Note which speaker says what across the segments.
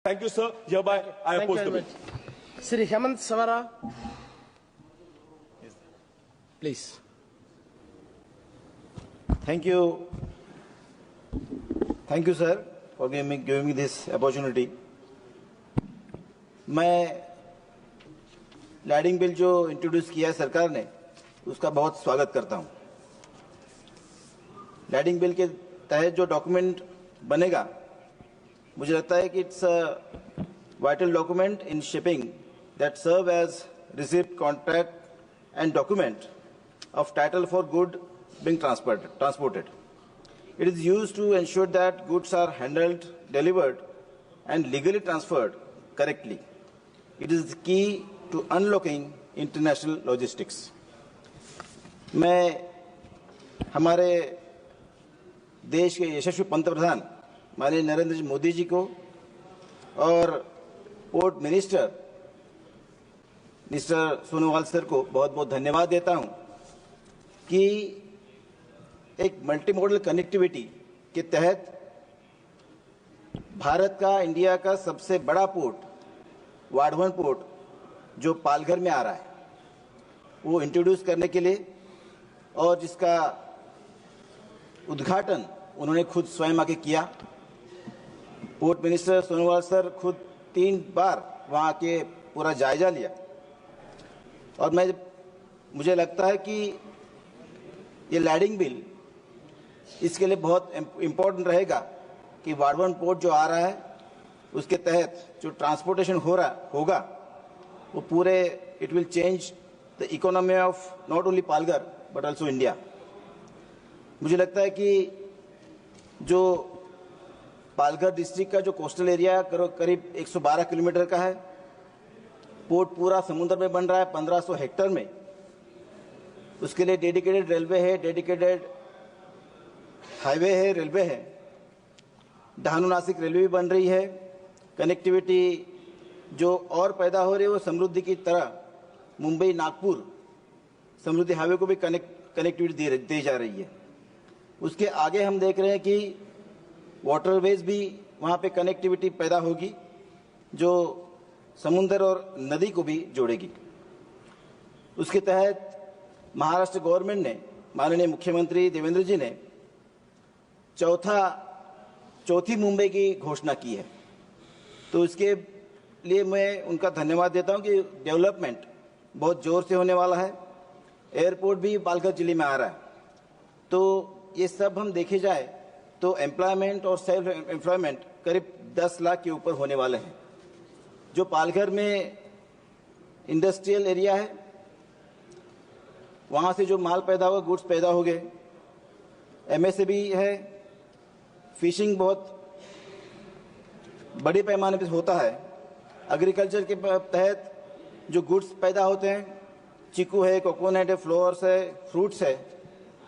Speaker 1: Thank you, sir. Hereby, I
Speaker 2: Thank you
Speaker 1: oppose the
Speaker 2: very
Speaker 1: bill.
Speaker 2: much. Sri Hemant Savara, please.
Speaker 3: Thank you. Thank you, sir, for giving me this opportunity. मैं lading bill जो introduce किया है सरकार ने उसका बहुत स्वागत करता हूं। लैडिंग बिल के तहत जो डॉक्यूमेंट बनेगा मुझे लगता है कि it's a vital document in shipping that serve as receipt contract and document of title for good being transported. It is used to ensure that goods are handled, delivered, and legally transferred correctly. It is the key to unlocking international logistics. मैं हमारे देश के यशस्वी पंतप्रधान माननीय नरेंद्र मोदी जी को और port minister mister Sonowal sir को बहुत बहुत धन्यवाद देता हूं कि एक मल्टी मॉडल कनेक्टिविटी के तहत भारत का इंडिया का सबसे बड़ा पोर्ट वाधवन पोर्ट जो पालघर में आ रहा है वो इंट्रोड्यूस करने के लिए और जिसका उद्घाटन उन्होंने खुद स्वयं आके किया। पोर्ट मिनिस्टर सोनोवाल सर खुद 3 बार वहां आके पूरा जायजा लिया और मुझे लगता है कि ये लैडिंग बिल इसके लिए बहुत इम्पोर्टेंट रहेगा कि वाधवन पोर्ट जो आ रहा है उसके तहत जो ट्रांसपोर्टेशन होगा वो पूरे it will change the economy of not only Palghar but also India. मुझे लगता है कि जो पालघर डिस्ट्रिक्ट का जो कोस्टल एरिया करीब 112 किलोमीटर का है, पोर्ट पूरा समुद्र में बन रहा है 1500 हेक्टेयर में। उसके लिए डेडिकेटेड रेलवे है, डेडिकेटेड हाईवे है, रेलवे है, दहानू नासिक रेलवे भी बन रही है। कनेक्टिविटी जो और पैदा हो रही है वो समृद्धि की तरह मुंबई नागपुर समृद्धि हाईवे को भी कनेक्टिविटी दी जा रही है। उसके आगे हम देख रहे हैं कि वाटरवेज भी वहाँ पे कनेक्टिविटी पैदा होगी जो समुद्र और नदी को भी जोड़ेगी। उसके तहत महाराष्ट्र गवर्नमेंट ने माननीय मुख्यमंत्री देवेंद्र जी ने चौथी मुंबई की घोषणा की है, तो इसके लिए मैं उनका धन्यवाद देता हूं कि डेवलपमेंट बहुत जोर से होने वाला है। एयरपोर्ट भी पालघर जिले में आ रहा है, तो ये सब हम देखे जाए तो एम्प्लॉयमेंट और सेल्फ एम्प्लॉयमेंट करीब 10 लाख के ऊपर होने वाले हैं। जो पालघर में इंडस्ट्रियल एरिया है वहां से जो माल पैदा हुआ, गुड्स पैदा हो गए, एमएसएमई है, फिशिंग बहुत बड़े पैमाने पर होता है। एग्रीकल्चर के तहत जो गुड्स पैदा होते हैं, चीकू है, कोकोनट है, फ्लावर्स है, फ्रूट्स है,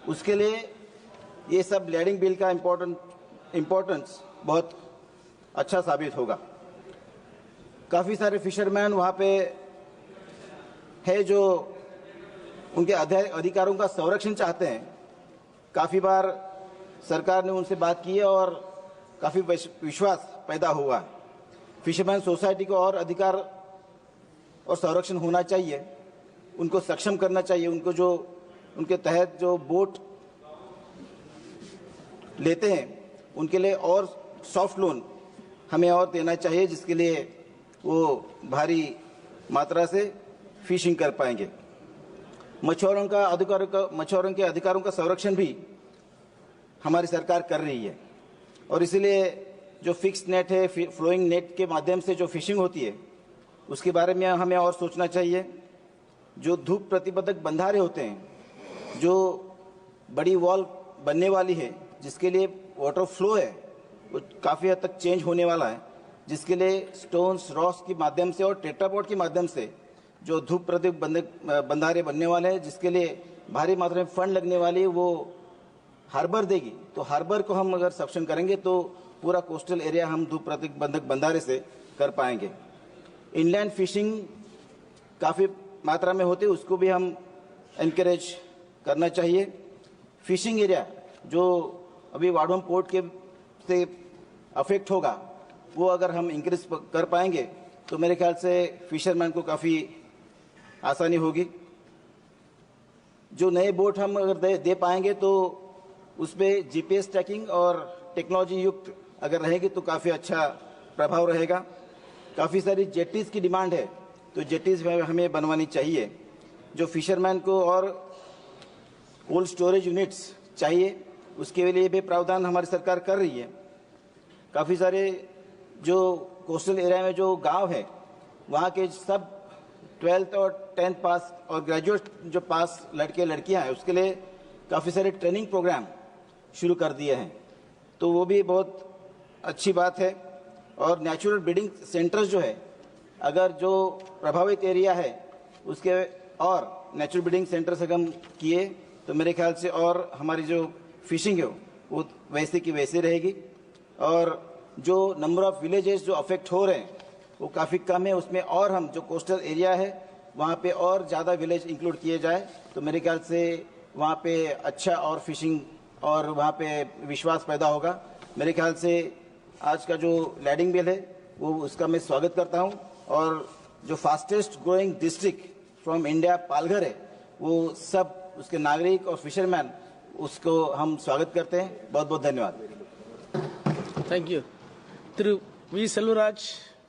Speaker 3: उसके लिए ये सब लैडिंग बिल का इम्पोर्टेंस बहुत अच्छा साबित होगा। काफ़ी सारे फिशरमैन वहाँ पे है जो उनके अधिकारों का संरक्षण चाहते हैं। काफ़ी बार सरकार ने उनसे बात की है और काफ़ी विश्वास पैदा हुआ है। फिशरमैन सोसाइटी को और अधिकार और संरक्षण होना चाहिए, उनको सक्षम करना चाहिए। उनको जो उनके तहत जो बोट लेते हैं उनके लिए और सॉफ्ट लोन हमें और देना चाहिए, जिसके लिए वो भारी मात्रा से फिशिंग कर पाएंगे। मछुआरों के अधिकारों का संरक्षण भी हमारी सरकार कर रही है और इसीलिए जो फिक्स्ड नेट है, फ्लोइंग नेट के माध्यम से जो फिशिंग होती है उसके बारे में हमें और सोचना चाहिए। जो धूप प्रतिबंधक बंधारे होते हैं, जो बड़ी वॉल बनने वाली है जिसके लिए वाटर फ्लो है वो काफ़ी हद तक चेंज होने वाला है, जिसके लिए स्टोन्स रॉक्स के माध्यम से और टेट्रापोड के माध्यम से जो धूप प्रतिबंधक बंधारे बनने वाले हैं, जिसके लिए भारी मात्रा में फंड लगने वाली है, वो हार्बर देगी। तो हार्बर को हम अगर सक्षम करेंगे तो पूरा कोस्टल एरिया हम धूप प्रतिबंधक बंधारे से कर पाएंगे। इनलैंड फिशिंग काफ़ी मात्रा में होती है, उसको भी हम एनकरेज करना चाहिए। फिशिंग एरिया जो अभी वाधवन पोर्ट के से अफेक्ट होगा वो अगर हम इंक्रीज कर पाएंगे तो मेरे ख्याल से फिशरमैन को काफ़ी आसानी होगी। जो नए बोट हम अगर दे पाएंगे तो उसमें जीपीएस ट्रैकिंग और टेक्नोलॉजी युक्त अगर रहेगी तो काफ़ी अच्छा प्रभाव रहेगा। काफ़ी सारी जेटीज़ की डिमांड है, तो जेटीज़ हमें बनवानी चाहिए। जो फिशरमैन को और कोल्ड स्टोरेज यूनिट्स चाहिए, उसके लिए भी प्रावधान हमारी सरकार कर रही है। काफ़ी सारे जो कोस्टल एरिया में जो गांव है, वहाँ के सब 12th और 10th पास और ग्रेजुएट जो पास लड़के लड़कियां हैं, उसके लिए काफ़ी सारे ट्रेनिंग प्रोग्राम शुरू कर दिए हैं, तो वो भी बहुत अच्छी बात है। और नेचुरल ब्रीडिंग सेंटर्स जो है, अगर जो प्रभावित एरिया है उसके और नेचुरल ब्रीडिंग सेंटर्स अगर हम किए तो मेरे ख्याल से और हमारी जो फिशिंग है वो वैसे की वैसे रहेगी। और जो नंबर ऑफ विलेजेस जो अफेक्ट हो रहे हैं वो काफ़ी कम है, उसमें और हम जो कोस्टल एरिया है वहाँ पे और ज़्यादा विलेज इंक्लूड किए जाए तो मेरे ख्याल से वहाँ पे अच्छा और फिशिंग और वहाँ पे विश्वास पैदा होगा। मेरे ख्याल से आज का जो लैंडिंग बिल है वो उसका मैं स्वागत करता हूँ। और जो fastest growing district from India Palghar है, वो सब उसके नागरिक और फिशरमैन उसको हम स्वागत करते हैं। बहुत बहुत धन्यवाद।
Speaker 2: Thank you. Thiru V. Selvaraj.